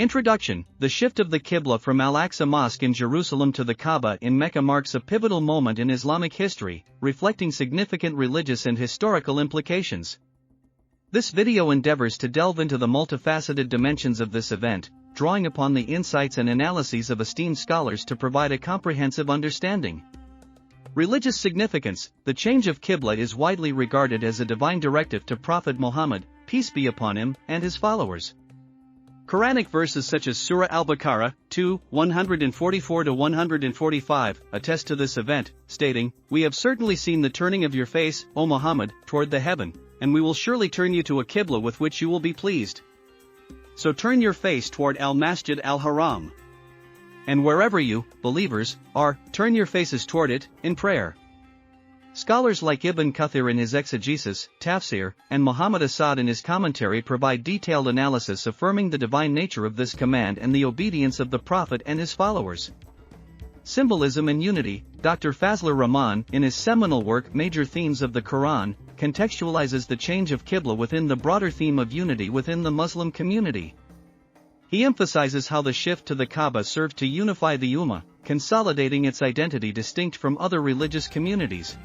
Introduction: The shift of the Qibla from Al-Aqsa Mosque in Jerusalem to the Kaaba in Mecca marks a pivotal moment in Islamic history, reflecting significant religious and historical implications. This video endeavors to delve into the multifaceted dimensions of this event, drawing upon the insights and analyses of esteemed scholars to provide a comprehensive understanding. Religious significance: The change of Qibla is widely regarded as a divine directive to Prophet Muhammad, peace be upon him, and his followers. Quranic verses such as Surah Al-Baqarah 2:144-145 attest to this event, stating, "We have certainly seen the turning of your face, O Muhammad, toward the heaven, and we will surely turn you to a Qibla with which you will be pleased. So turn your face toward Al-Masjid Al-Haram. And wherever you, believers, are, turn your faces toward it, in prayer." Scholars like Ibn Kathir in his exegesis, tafsir, and Muhammad Asad in his commentary provide detailed analysis affirming the divine nature of this command and the obedience of the Prophet and his followers. Symbolism and unity: Dr. Fazlur Rahman, in his seminal work Major Themes of the Quran, contextualizes the change of Qibla within the broader theme of unity within the Muslim community. He emphasizes how the shift to the Kaaba served to unify the Ummah, consolidating its identity distinct from other religious communities.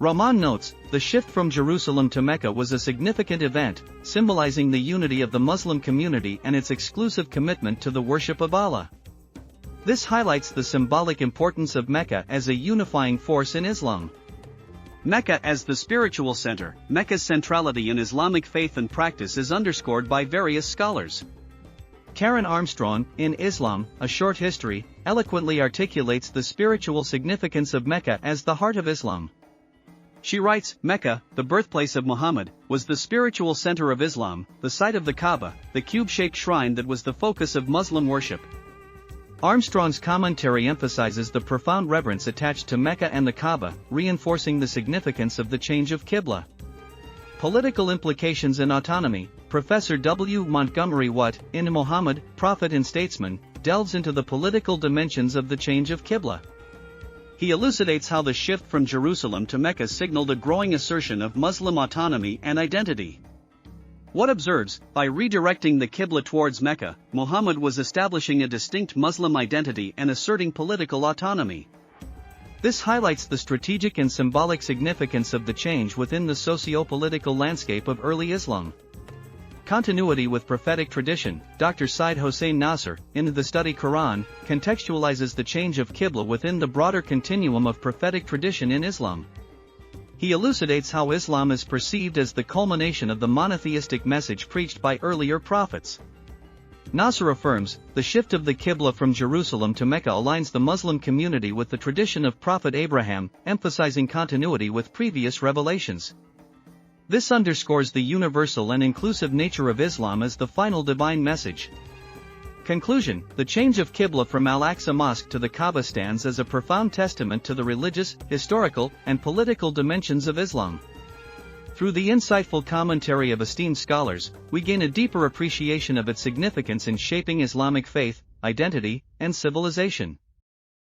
Rahman notes, the shift from Jerusalem to Mecca was a significant event, symbolizing the unity of the Muslim community and its exclusive commitment to the worship of Allah. This highlights the symbolic importance of Mecca as a unifying force in Islam. Mecca as the spiritual center: Mecca's centrality in Islamic faith and practice is underscored by various scholars. Karen Armstrong, in Islam, A Short History, eloquently articulates the spiritual significance of Mecca as the heart of Islam. She writes, "Mecca, the birthplace of Muhammad, was the spiritual center of Islam, the site of the Kaaba, the cube-shaped shrine that was the focus of Muslim worship." Armstrong's commentary emphasizes the profound reverence attached to Mecca and the Kaaba, reinforcing the significance of the change of Qibla. Political implications and autonomy: Professor W. Montgomery Watt, in Muhammad, Prophet and Statesman, delves into the political dimensions of the change of Qibla. He elucidates how the shift from Jerusalem to Mecca signaled a growing assertion of Muslim autonomy and identity. Watt observes, by redirecting the Qibla towards Mecca, Muhammad was establishing a distinct Muslim identity and asserting political autonomy. This highlights the strategic and symbolic significance of the change within the socio-political landscape of early Islam. Continuity with prophetic tradition: Dr. Said Hossein Nasser, in The Study Quran, contextualizes the change of Qibla within the broader continuum of prophetic tradition in Islam. He elucidates how Islam is perceived as the culmination of the monotheistic message preached by earlier prophets. Nasser affirms, the shift of the Qibla from Jerusalem to Mecca aligns the Muslim community with the tradition of Prophet Abraham, emphasizing continuity with previous revelations. This underscores the universal and inclusive nature of Islam as the final divine message. Conclusion: The change of Qibla from Al-Aqsa Mosque to the Kaaba stands as a profound testament to the religious, historical, and political dimensions of Islam. Through the insightful commentary of esteemed scholars, we gain a deeper appreciation of its significance in shaping Islamic faith, identity, and civilization.